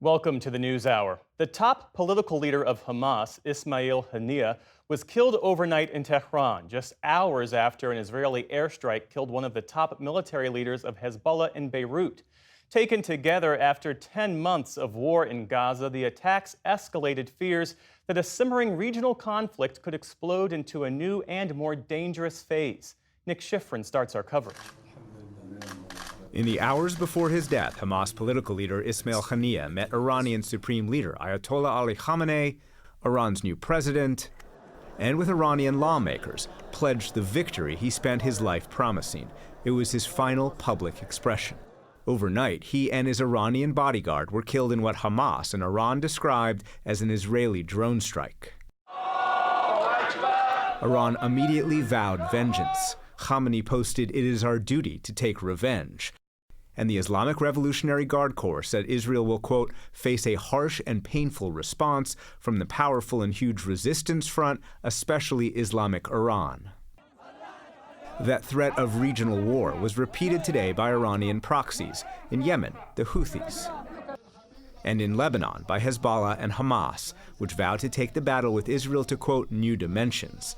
Welcome to the NewsHour. The top political leader of Hamas, Ismail Haniyeh, was killed overnight in Tehran, just hours after an Israeli airstrike killed one of the top military leaders of Hezbollah in Beirut. Taken together after 10 months of war in Gaza, the attacks escalated fears that a simmering regional conflict could explode into a new and more dangerous phase. Nick Schifrin starts our coverage. In the hours before his death, Hamas political leader Ismail Haniyeh met Iranian Supreme Leader Ayatollah Ali Khamenei, Iran's new president, and with Iranian lawmakers, pledged the victory he spent his life promising. It was his final public expression. Overnight, he and his Iranian bodyguard were killed in what Hamas and Iran described as an Israeli drone strike. Iran immediately vowed vengeance. Khamenei posted, "It is our duty to take revenge." And the Islamic Revolutionary Guard Corps said Israel will, quote, face a harsh and painful response from the powerful and huge resistance front, especially Islamic Iran. That threat of regional war was repeated today by Iranian proxies, in Yemen, the Houthis, and in Lebanon by Hezbollah and Hamas, which vowed to take the battle with Israel to, quote, new dimensions.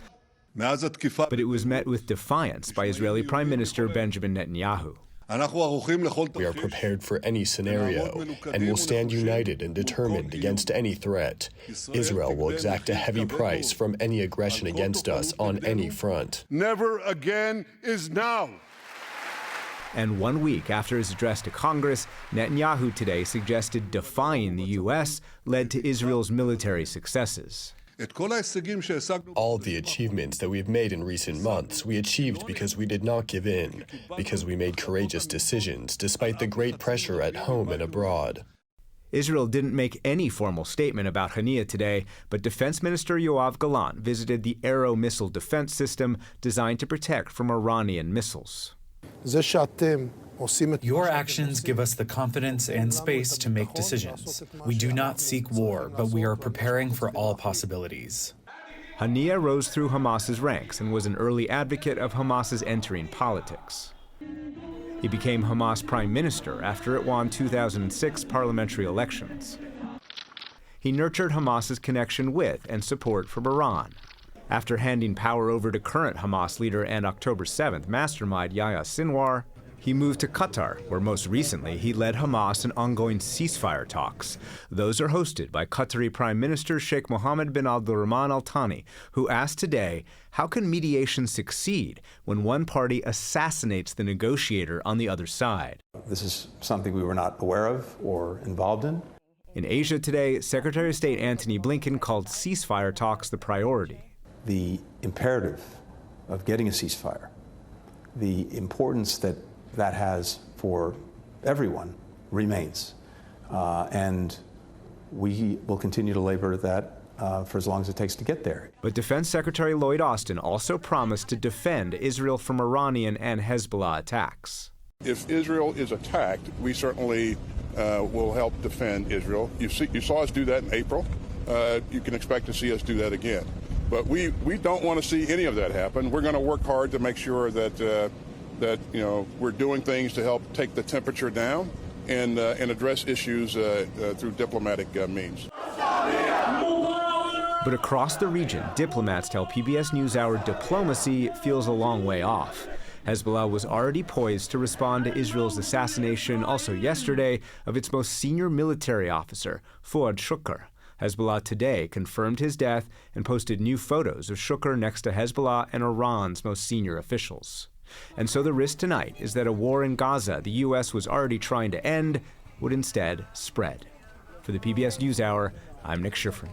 But it was met with defiance by Israeli Prime Minister Benjamin Netanyahu. We are prepared for any scenario and will stand united and determined against any threat. Israel will exact a heavy price from any aggression against us on any front. Never again is now. And 1 week after his address to Congress, Netanyahu today suggested defying the U.S. led to Israel's military successes. All of the achievements that we've made in recent months, we achieved because we did not give in, because we made courageous decisions, despite the great pressure at home and abroad. Israel didn't make any formal statement about Haniyeh today, but Defense Minister Yoav Gallant visited the Arrow missile defense system designed to protect from Iranian missiles. Your actions give us the confidence and space to make decisions. We do not seek war, but we are preparing for all possibilities. Haniyeh rose through Hamas's ranks and was an early advocate of Hamas's entering politics. He became Hamas prime minister after it won 2006 parliamentary elections. He nurtured Hamas's connection with and support from Iran. After handing power over to current Hamas leader and October 7th mastermind Yahya Sinwar, he moved to Qatar, where most recently he led Hamas in ongoing ceasefire talks. Those are hosted by Qatari Prime Minister Sheikh Mohammed bin Abdulrahman Al Thani, who asked today, how can mediation succeed when one party assassinates the negotiator on the other side? This is something we were not aware of or involved in. In Asia today, Secretary of State Antony Blinken called ceasefire talks the priority. The imperative of getting a ceasefire, the importance that has for everyone remains. And we will continue to labor at that for as long as it takes to get there. But Defense Secretary Lloyd Austin also promised to defend Israel from Iranian and Hezbollah attacks. If Israel is attacked, we certainly will help defend Israel. You saw us do that in April. You can expect to see us do that again. But we don't want to see any of that happen. We're going to work hard to make sure that we're doing things to help take the temperature down and address issues through diplomatic means. But across the region, diplomats tell PBS NewsHour diplomacy feels a long way off. Hezbollah was already poised to respond to Israel's assassination also yesterday of its most senior military officer, Fuad Shukr. Hezbollah today confirmed his death and posted new photos of Shukr next to Hezbollah and Iran's most senior officials. And so the risk tonight is that a war in Gaza the U.S. was already trying to end would instead spread. For the PBS NewsHour, I'm Nick Schifrin.